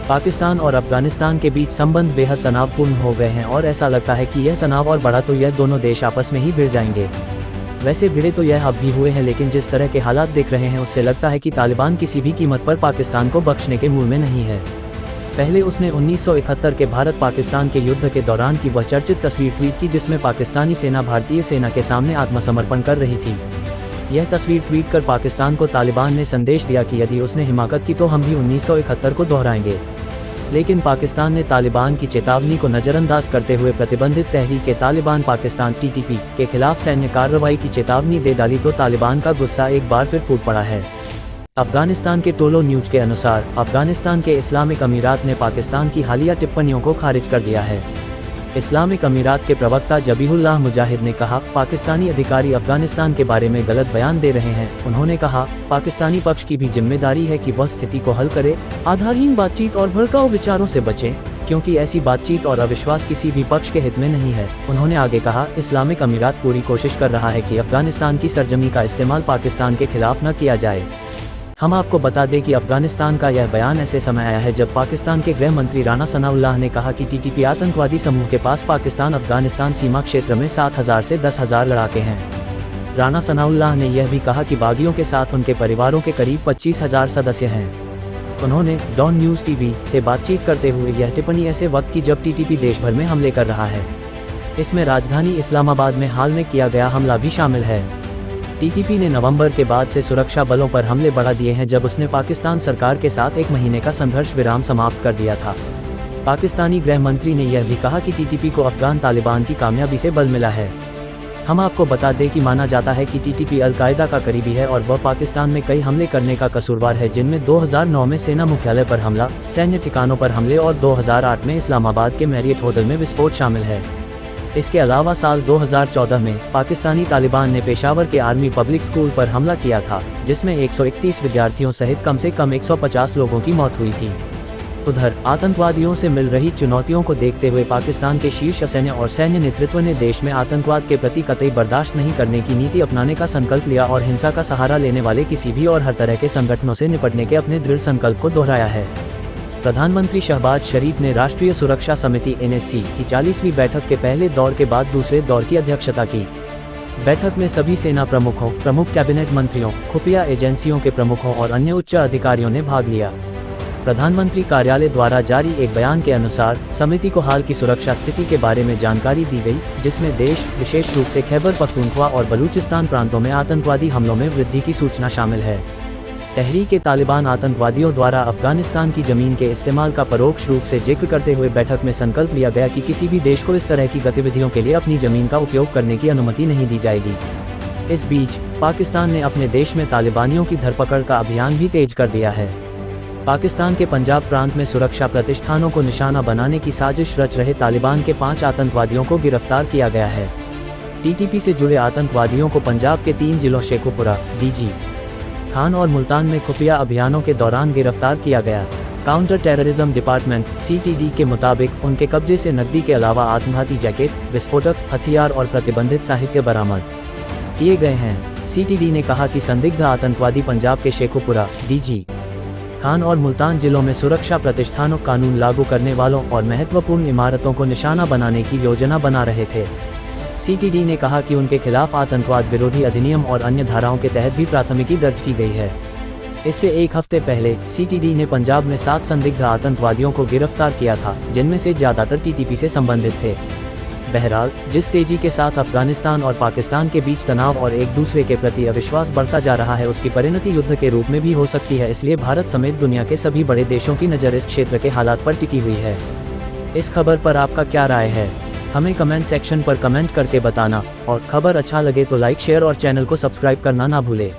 पाकिस्तान और अफगानिस्तान के बीच संबंध बेहद तनावपूर्ण हो गए हैं और ऐसा लगता है कि यह तनाव और बढ़ा तो यह दोनों देश आपस में ही भिड़ जाएंगे। वैसे भिड़े तो यह अब भी हुए हैं, लेकिन जिस तरह के हालात दिख रहे हैं उससे लगता है कि तालिबान किसी भी कीमत पर पाकिस्तान को बख्शने के मूड में नहीं है। पहले उसने 1971 के भारत पाकिस्तान के युद्ध के दौरान की वह चर्चित तस्वीर ट्वीट की जिसमें पाकिस्तानी सेना भारतीय सेना के सामने आत्मसमर्पण कर रही थी। यह तस्वीर ट्वीट कर पाकिस्तान को तालिबान ने संदेश दिया कि यदि उसने हिमाकत की तो हम भी 1971 को दोहराएंगे। लेकिन पाकिस्तान ने तालिबान की चेतावनी को नज़रअंदाज करते हुए प्रतिबंधित तहरीक-ए-तालिबान पाकिस्तान (TTP) के खिलाफ सैन्य कार्रवाई की चेतावनी दे डाली तो तालिबान का गुस्सा एक बार फिर फूट पड़ा है। अफगानिस्तान के टोलो न्यूज के अनुसार अफगानिस्तान के इस्लामिक अमीरात ने पाकिस्तान की हालिया टिप्पणियों को खारिज कर दिया है। इस्लामिक अमीरात के प्रवक्ता जबीहुल्लाह मुजाहिद ने कहा, पाकिस्तानी अधिकारी अफगानिस्तान के बारे में गलत बयान दे रहे हैं। उन्होंने कहा, पाकिस्तानी पक्ष की भी जिम्मेदारी है कि वह स्थिति को हल करे, आधारहीन बातचीत और भड़काऊ विचारों से बचें, क्योंकि ऐसी बातचीत और अविश्वास किसी भी पक्ष के हित में नहीं है। उन्होंने आगे कहा, इस्लामिक अमीरात पूरी कोशिश कर रहा है कि अफगानिस्तान की सरजमी का इस्तेमाल पाकिस्तान के खिलाफ न किया जाए। हम आपको बता दें कि अफगानिस्तान का यह बयान ऐसे समय आया है जब पाकिस्तान के गृह मंत्री राना सनाउल्लाह ने कहा कि TTP आतंकवादी समूह के पास पाकिस्तान अफगानिस्तान सीमा क्षेत्र में 7,000 से 10,000 लड़ाके हैं। राना सनाउल्लाह ने यह भी कहा कि बागियों के साथ उनके परिवारों के करीब 25,000 सदस्य हैं। उन्होंने डॉन न्यूज़ TV से बातचीत करते हुए यह टिप्पणी ऐसे वक्त की जब TTP देश भर में हमले कर रहा है। इसमें राजधानी इस्लामाबाद में हाल में किया गया हमला भी शामिल है। TTP ने नवंबर के बाद से सुरक्षा बलों पर हमले बढ़ा दिए हैं जब उसने पाकिस्तान सरकार के साथ 1 महीने का संघर्ष विराम समाप्त कर दिया था। पाकिस्तानी गृह मंत्री ने यह भी कहा कि TTP को अफगान तालिबान की कामयाबी से बल मिला है। हम आपको बता दें कि माना जाता है कि TTP अल-कायदा का करीबी है और वह पाकिस्तान में कई हमले करने का कसूरवार है, जिनमें 2009 में सेना मुख्यालय पर हमला, सैन्य ठिकानों पर हमले और 2008 में इस्लामाबाद के मैरियट होटल में विस्फोट शामिल है। इसके अलावा साल 2014 में पाकिस्तानी तालिबान ने पेशावर के आर्मी पब्लिक स्कूल पर हमला किया था, जिसमें 131 विद्यार्थियों सहित कम से कम 150 लोगों की मौत हुई थी। उधर आतंकवादियों से मिल रही चुनौतियों को देखते हुए पाकिस्तान के शीर्ष सैन्य और सैन्य नेतृत्व ने देश में आतंकवाद के प्रति कतई बर्दाश्त नहीं करने की नीति अपनाने का संकल्प लिया और हिंसा का सहारा लेने वाले किसी भी और हर तरह के संगठनों से निपटने के अपने दृढ़ संकल्प को दोहराया है। प्रधानमंत्री शहबाज शरीफ ने राष्ट्रीय सुरक्षा समिति (NSC) की 40वीं बैठक के पहले दौर के बाद दूसरे दौर की अध्यक्षता की। बैठक में सभी सेना प्रमुखों, प्रमुख कैबिनेट मंत्रियों, खुफिया एजेंसियों के प्रमुखों और अन्य उच्च अधिकारियों ने भाग लिया। प्रधानमंत्री कार्यालय द्वारा जारी एक बयान के अनुसार समिति को हाल की सुरक्षा स्थिति के बारे में जानकारी दी गई, जिसमें देश, विशेष रूप से खैबर पख्तूनख्वा और बलूचिस्तान प्रांतों में आतंकवादी हमलों में वृद्धि की सूचना शामिल है। तहरीक-ए-तालिबान आतंकवादियों द्वारा अफगानिस्तान की जमीन के इस्तेमाल का परोक्ष रूप से जिक्र करते हुए बैठक में संकल्प लिया गया कि किसी भी देश को इस तरह की गतिविधियों के लिए अपनी जमीन का उपयोग करने की अनुमति नहीं दी जाएगी। इस बीच पाकिस्तान ने अपने देश में तालिबानियों की धरपकड़ का अभियान भी तेज कर दिया है। पाकिस्तान के पंजाब प्रांत में सुरक्षा प्रतिष्ठानों को निशाना बनाने की साजिश रच रहे तालिबान के 5 आतंकवादियों को गिरफ्तार किया गया है। TTP से जुड़े आतंकवादियों को पंजाब के 3 जिलों शेखुपुरा, DG खान और मुल्तान में खुफिया अभियानों के दौरान गिरफ्तार किया गया। काउंटर टेररिज्म डिपार्टमेंट (CTD) के मुताबिक उनके कब्जे से नकदी के अलावा आत्मघाती जैकेट, विस्फोटक, हथियार और प्रतिबंधित साहित्य बरामद किए गए हैं। CTD ने कहा कि संदिग्ध आतंकवादी पंजाब के शेखुपुरा, DG खान और मुल्तान जिलों में सुरक्षा प्रतिष्ठानों, कानून लागू करने वालों और महत्वपूर्ण इमारतों को निशाना बनाने की योजना बना रहे थे। CTD ने कहा कि उनके खिलाफ आतंकवाद विरोधी अधिनियम और अन्य धाराओं के तहत भी प्राथमिकी दर्ज की गई है। इससे एक हफ्ते पहले CTD ने पंजाब में 7 संदिग्ध आतंकवादियों को गिरफ्तार किया था, जिनमें से ज़्यादातर TTP से संबंधित थे। बहरहाल, जिस तेजी के साथ अफगानिस्तान और पाकिस्तान के बीच तनाव और एक दूसरे के प्रति अविश्वास बढ़ता जा रहा है, उसकी परिणति युद्ध के रूप में भी हो सकती है। इसलिए भारत समेत दुनिया के सभी बड़े देशों की नज़र इस क्षेत्र के हालात पर टिकी हुई है। इस खबर पर आपका क्या राय है? हमें कमेंट सेक्शन पर कमेंट करके बताना, और खबर अच्छा लगे तो लाइक, शेयर और चैनल को सब्सक्राइब करना ना भूले।